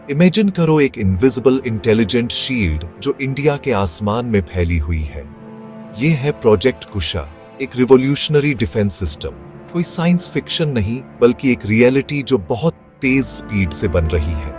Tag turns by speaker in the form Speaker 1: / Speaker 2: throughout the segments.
Speaker 1: Imagine करो एक invisible intelligent shield जो इंडिया के आसमान में फैली हुई है। ये है प्रोजेक्ट कुशा, एक रिवॉल्यूशनरी डिफेंस सिस्टम। कोई साइंस फिक्शन नहीं, बल्कि एक रियलिटी जो बहुत तेज स्पीड से बन रही है।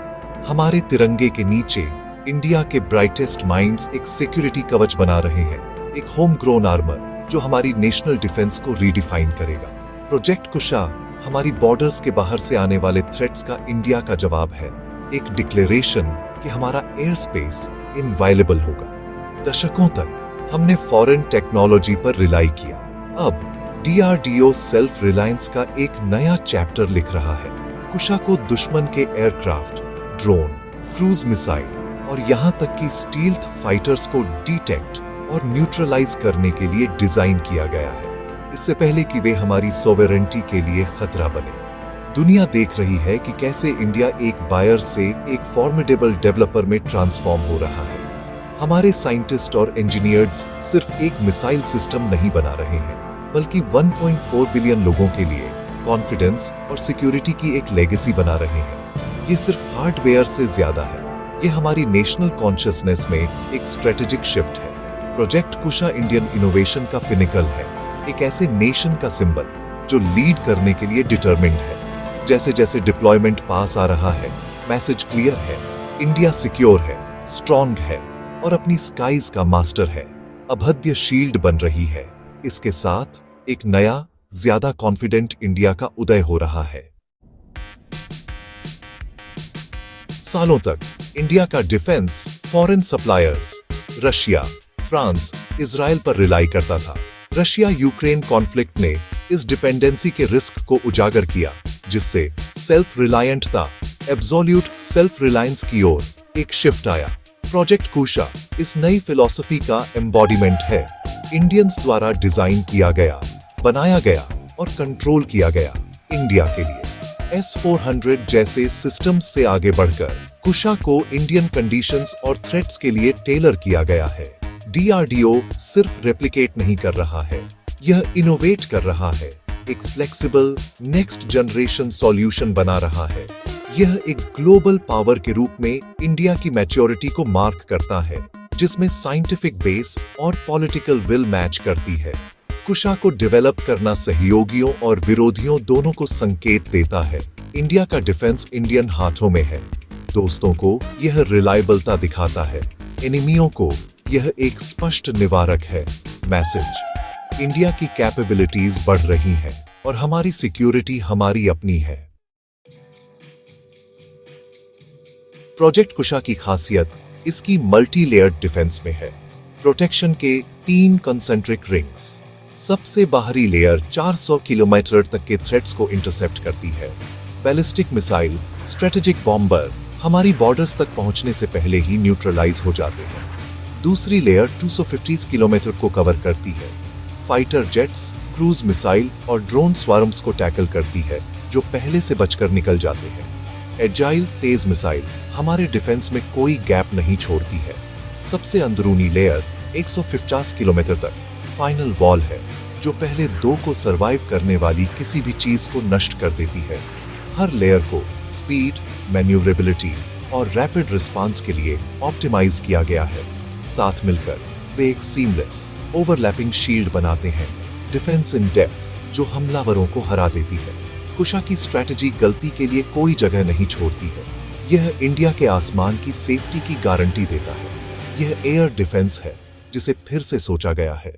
Speaker 1: हमारे तिरंगे के नीचे इंडिया के ब्राइटेस्ट माइंड्स एक सिक्योरिटी कवच बना रहे हैं, एक होम ग्रोन आर्मर जो हमारी नेशनल डिफेंस को रीडिफाइन करेगा। प्रोजेक्ट कुशा हमारी बॉर्डर्स के बाहर से आने वाले थ्रेट्स का इंडिया का जवाब है, एक डिक्लेरेशन कि हमारा एयर स्पेस इनवायलेबल होगा। दशकों तक हमने फॉरेन टेक्नोलॉजी पर रिलाई किया। अब DRDO सेल्फ रिलायंस का एक नया चैप्टर लिख रहा है। कुशा को दुश्मन के एयरक्राफ्ट, ड्रोन, क्रूज मिसाइल और यहां तक कि स्टील्थ फाइटर्स को डिटेक्ट और न्यूट्रलाइज करने के लिए डिजाइन किया गया है, इससे पहले कि वे हमारी सोवेरेंटी के लिए खतरा बने। दुनिया देख रही है कि कैसे इंडिया एक बायर से एक फॉर्मिडेबल डेवलपर में ट्रांसफॉर्म हो रहा है। हमारे साइंटिस्ट और इंजीनियर्स सिर्फ एक मिसाइल सिस्टम नहीं बना रहे हैं, बल्कि 1.4 बिलियन लोगों के लिए कॉन्फिडेंस और सिक्योरिटी की एक लेगेसी बना रहे हैं। ये सिर्फ हार्डवेयर से ज्यादा है, ये हमारी नेशनल कॉन्शियसनेस में एक स्ट्रेटेजिक शिफ्ट है। प्रोजेक्ट कुशा इंडियन इनोवेशन का पिनिकल है, एक ऐसे नेशन का सिंबल जो लीड करने के लिए डिटरमिन्ड है। जैसे जैसे डिप्लॉयमेंट पास आ रहा है, मैसेज क्लियर है, इंडिया सिक्योर है, स्ट्रॉन्ग है और अपनी स्काइज का मास्टर है। अभद्य शील्ड बन रही है। इसके साथ एक नया, ज्यादा कॉन्फिडेंट इंडिया का उदय हो रहा है। सालों तक इंडिया का defence foreign suppliers Russia, France, Israel पर रिलाई करता था। रशिया यूक्रेन कॉन्फ्लिक्ट ने इस डिपेंडेंसी के रिस्क को उजागर किया, जिससे सेल्फ रिलायंटता, एब्सोल्यूट सेल्फ रिलायंस की ओर एक शिफ्ट आया। प्रोजेक्ट कुशा इस नई फिलॉसफी का एम्बॉडीमेंट है। इंडियंस द्वारा डिजाइन किया गया, बनाया गया और कंट्रोल किया गया इंडिया के लिए। S-400 जैसे सिस्टम्स से आगे बढ़कर कुशा को इंडियन कंडीशंस और थ्रेट्स के लिए टेलर किया गया है। DRDO सिर्फ रेप्लिकेट नहीं कर रहा है, यह इनोवेट कर रहा है, एक फ्लेक्सिबल नेक्स्ट जनरेशन सॉल्यूशन बना रहा है। यह एक ग्लोबल पावर के रूप में इंडिया की मैच्योरिटी को मार्क करता है, जिसमें साइंटिफिक बेस और पॉलिटिकल विल मैच करती है। कुशा को डेवलप करना सहयोगियों और विरोधियों दोनों को संकेत देता है। इंडिया का डिफेंस इंडियन हाथों में है। दोस्तों को यह रिलायबलता दिखाता है, एनिमियों को यह एक स्पष्ट निवारक है। मैसेज, इंडिया की कैपेबिलिटीज बढ़ रही हैं और हमारी सिक्योरिटी हमारी अपनी है। प्रोजेक्ट कुशा की खासियत इसकी मल्टी लेयर्ड डिफेंस में है। प्रोटेक्शन के 3 कंसेंट्रिक रिंग्स। सबसे बाहरी लेयर 400 किलोमीटर तक के थ्रेट्स को इंटरसेप्ट करती है। बैलिस्टिक मिसाइल, स्ट्रेटेजिक बॉम्बर हमारी बॉर्डर्स तक पहुंचने से पहले ही न्यूट्रलाइज हो जाते हैं। दूसरी लेयर 250 किलोमीटर को कवर करती है। फाइटर जेट्स, क्रूज मिसाइल और ड्रोन स्वार्म्स को टैकल करती है, जो पहले से बचकर निकल जाते हैं। एजाइल तेज मिसाइल हमारे डिफेंस में कोई गैप नहीं छोड़ती है। सबसे अंदरूनी लेयर 150 किलोमीटर तक फाइनल वॉल है, जो पहले 2 को सरवाइव करने वाली किसी भी चीज को नष्ट कर देती है। हर लेयर को स्पीड, मैन्यूवरेबिलिटी और रैपिड रिस्पांस के लिए ऑप्टिमाइज किया गया है। साथ मिलकर वे एक सीमलेस, ओवरलैपिंग शील्ड बनाते हैं, डिफेंस इन डेप्थ जो हमलावरों को हरा देती है। कुशा की स्ट्रैटेजी गलती के लिए कोई जगह नहीं छोड़ती है। यह इंडिया के आसमान की सेफ्टी की गारंटी देता है। यह एयर डिफेंस है जिसे फिर से सोचा गया है।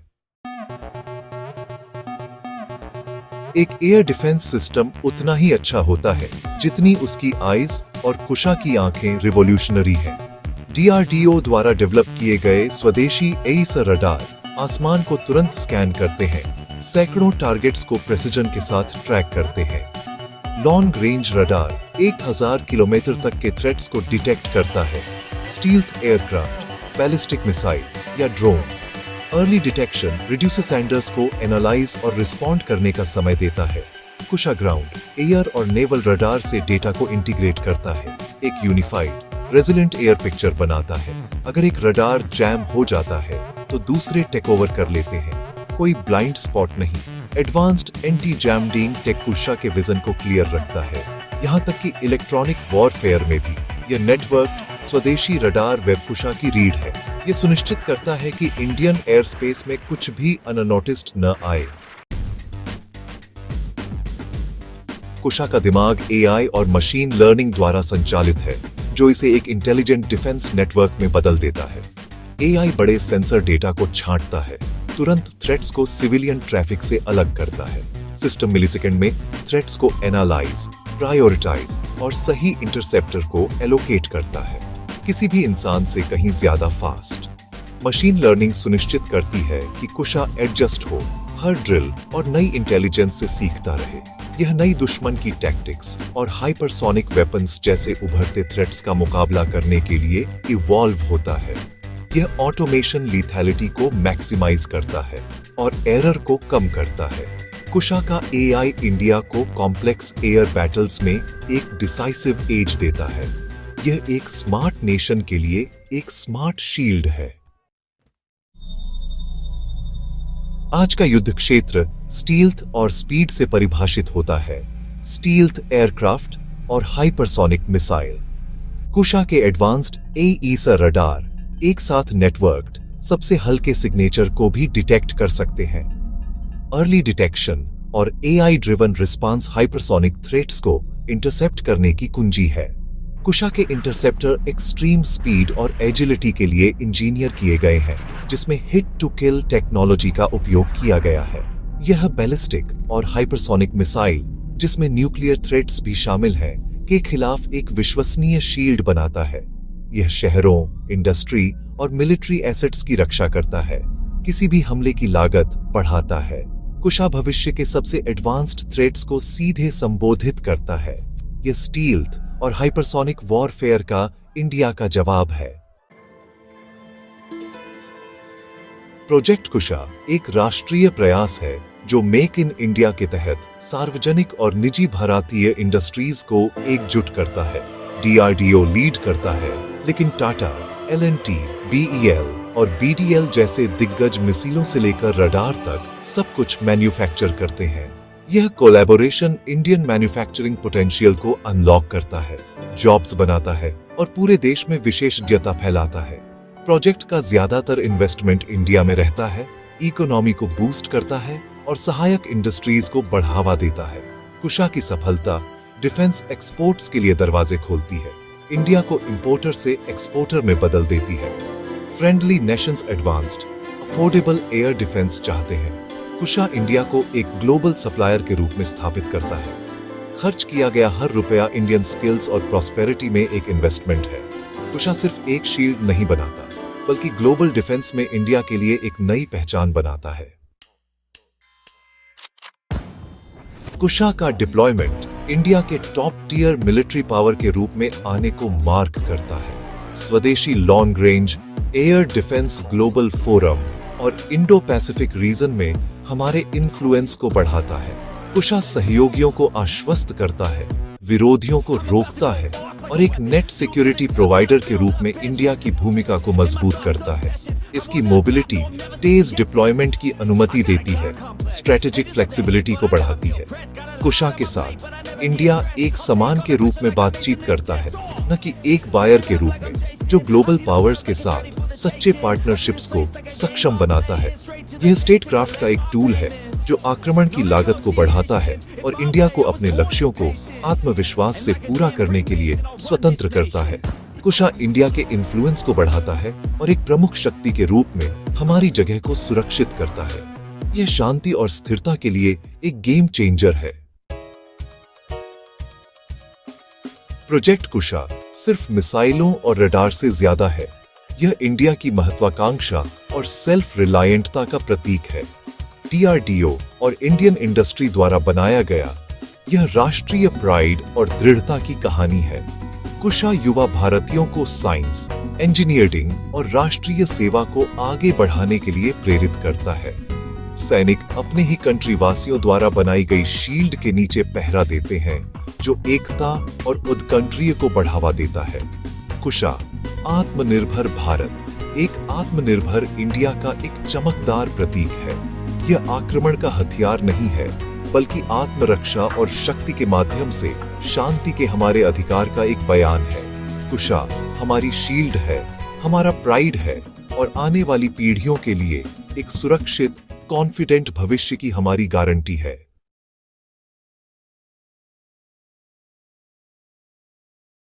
Speaker 1: एक एयर डिफेंस सिस्टम उतना ही अच्छा होता है जितनी उसकी आईज, और कुशा की आंखें रिवॉल्यूशनरी हैं। DRDO द्वारा डेवलप किए गए स्वदेशी एईसर रडार आसमान को तुरंत स्कैन करते हैं, सैकड़ों टारगेट्स को प्रेसिजन के साथ ट्रैक करते हैं। लॉन्ग रेंज रडार 1000 किलोमीटर तक के थ्रेट्स को डिटेक्ट करता है। स्टील्थ एयरक्राफ्ट, बैलिस्टिक मिसाइल या drone, early detection reduces Anders को एनालाइज और रिस्पॉन्ड करने का समय देता है। कुशा ग्राउंड, एयर और नेवल रडार से डेटा को इंटीग्रेट करता है, एक यूनिफाइड रेजिलेंट एयर पिक्चर बनाता है। अगर एक रडार जैम हो जाता है तो दूसरे टेक ओवर कर लेते हैं। कोई ब्लाइंड स्पॉट नहीं। एडवांस्ड एंटी जैमडिंग टेक कुशा के विजन को क्लियर रखता है। यहाँ तक कि इलेक्ट्रॉनिक वॉरफेयर में भी यह नेटवर्क स्वदेशी रडार वेब कुशा की रीढ़ है। यह सुनिश्चित करता है कि इंडियन एयर स्पेस में कुछ भी अननोटिस्ड न आए। कुशा का दिमाग एआई और मशीन लर्निंग द्वारा संचालित है, जो इसे एक इंटेलिजेंट डिफेंस नेटवर्क में बदल देता है। एआई बड़े सेंसर डेटा को छांटता है, तुरंत थ्रेट्स को सिविलियन ट्रैफिक से अलग करता है। सिस्टम मिलीसेकंड में थ्रेट्स को एनालाइज, प्रायोरिटाइज और सही इंटरसेप्टर को एलोकेट करता है, किसी भी इंसान से कहीं ज्यादा फास्ट। मशीन लर्निंग सुनिश्चित करती है कि कुशा एडजस्ट हो, हर ड्रिल और नई इंटेलिजेंस से सीखता रहे। यह नई दुश्मन की टैक्टिक्स और हाइपरसोनिक वेपन्स जैसे उभरते थ्रेट्स का मुकाबला करने के लिए इवॉल्व होता है। यह ऑटोमेशन लीथैलिटी को मैक्सिमाइज करता है और एरर को कम करता है। कुशा का एआई इंडिया को कॉम्प्लेक्स एयर बैटल्स में एक डिसाइसिव एज देता है। यह एक स्मार्ट नेशन के लिए एक स्मार्ट शील्ड है। आज का युद्ध क्षेत्र स्टील्थ और स्पीड से परिभाषित होता है। स्टील्थ एयरक्राफ्ट और हाइपरसोनिक मिसाइल। कुशा के एडवांस्ड एईसा रडार एक साथ नेटवर्क्ड सबसे हल्के सिग्नेचर को भी डिटेक्ट कर सकते हैं। अर्ली डिटेक्शन और AI driven response hypersonic threats को इंटरसेप्ट करने की कुंजी है। कुशा के इंटरसेप्टर एक्सट्रीम स्पीड और एजिलिटी के लिए इंजीनियर किए गए हैं, जिसमें हिट टू किल टेक्नोलॉजी का उपयोग किया गया है। यह बैलिस्टिक और हाइपरसोनिक मिसाइल, जिसमें न्यूक्लियर थ्रेट्स भी शामिल हैं, के खिलाफ एक विश्वसनीय शील्ड बनाता है। यह शहरों, इंडस्ट्री और मिलिट्री एसेट्स की रक्षा करता है, किसी भी हमले की लागत बढ़ाता है। कुशा भविष्य के सबसे एडवांस्ड थ्रेट्स को सीधे संबोधित करता है। यह स्टील्थ और हाइपरसोनिक वॉरफेयर का इंडिया का जवाब है। प्रोजेक्ट कुशा एक राष्ट्रीय प्रयास है जो मेक इन इंडिया के तहत सार्वजनिक और निजी भारतीय इंडस्ट्रीज को एकजुट करता है। डीआरडीओ लीड करता है, लेकिन टाटा, एल&टी, बीईएल और बीडीएल जैसे दिग्गज मिसाइलों से लेकर रडार तक सब कुछ मैन्युफैक्चर करते हैं। यह कोलैबोरेशन इंडियन मैन्युफैक्चरिंग पोटेंशियल को अनलॉक करता है, जॉब्स बनाता है और पूरे देश में विशेषज्ञता फैलाता है। प्रोजेक्ट का ज्यादातर इन्वेस्टमेंट इंडिया में रहता है, इकोनॉमी को बूस्ट करता है और सहायक इंडस्ट्रीज को बढ़ावा देता है। कुशा की सफलता डिफेंस एक्सपोर्ट्स के लिए दरवाजे खोलती है, इंडिया को इंपोर्टर से एक्सपोर्टर में बदल देती है। Friendly Nations advanced, affordable air defence चाहते हैं। कुशा इंडिया को एक ग्लोबल सप्लायर के रूप में स्थापित करता है। खर्च किया गया हर रुपया इंडियन स्किल्स और प्रॉस्पेरिटी में एक इन्वेस्टमेंट है। कुशा सिर्फ एक शील्ड नहीं बनाता, बल्कि ग्लोबल डिफेंस में इंडिया के लिए एक नई पहचान बनाता है। कुशा का डिप्लॉयमेंट इंडिया के टॉप टियर मिलिट्री पावर के रूप में आने को मार्क करता है। स्वदेशी long range air defence global forum और इंडो पैसिफिक रीजन में हमारे इन्फ्लुएंस को बढ़ाता है। कुशा सहयोगियों को आश्वस्त करता है, विरोधियों को रोकता है और एक नेट सिक्योरिटी प्रोवाइडर के रूप में इंडिया की भूमिका को मजबूत करता है। इसकी मोबिलिटी तेज डिप्लॉयमेंट की अनुमति देती है, स्ट्रेटेजिक फ्लेक्सिबिलिटी को बढ़ाती है। कुशा के साथ इंडिया एक समान के रूप में बातचीत करता है, न कि एक बायर के रूप में, जो ग्लोबल पावर्स के साथ सच्चे पार्टनरशिप्स को सक्षम बनाता है। यह स्टेटक्राफ्ट का एक टूल है जो आक्रमण की लागत को बढ़ाता है और इंडिया को अपने लक्ष्यों को आत्मविश्वास से पूरा करने के लिए स्वतंत्र करता है। कुशा इंडिया के इन्फ्लुएंस को बढ़ाता है और एक प्रमुख शक्ति के रूप में हमारी जगह को सुरक्षित करता है। यह शांति और स्थिरता के लिए एक गेम चेंजर है। प्रोजेक्ट कुशा सिर्फ मिसाइलों और रडार से ज्यादा है। यह इंडिया की महत्वाकांक्षा और सेल्फ रिलायंटता का प्रतीक है। डीआरडीओ और इंडियन इंडस्ट्री द्वारा बनाया गया यह राष्ट्रीय प्राइड और दृढ़ता की कहानी है। कुशा युवा भारतीयों को साइंस, इंजीनियरिंग और राष्ट्रीय सेवा को आगे बढ़ाने के लिए प्रेरित करता है। सैनिक अपने ही कंट्री वासियों द्वारा बनाई गई शील्ड के नीचे पहरा देते हैं, जो एकता और उत्कंठीय को बढ़ावा देता है। कुशा आत्मनिर्भर भारत, एक आत्मनिर्भर इंडिया का एक चमकदार प्रतीक है। यह आक्रमण का हथियार नहीं है, बल्कि आत्मरक्षा और शक्ति के माध्यम से शांति के हमारे अधिकार का एक बयान है। कुशा हमारी शील्ड है, हमारा प्राइड है और आने वाली पीढ़ियों के लिए एक सुरक्षित, कॉन्फिडेंट भविष्य की हमारी गारंटी है।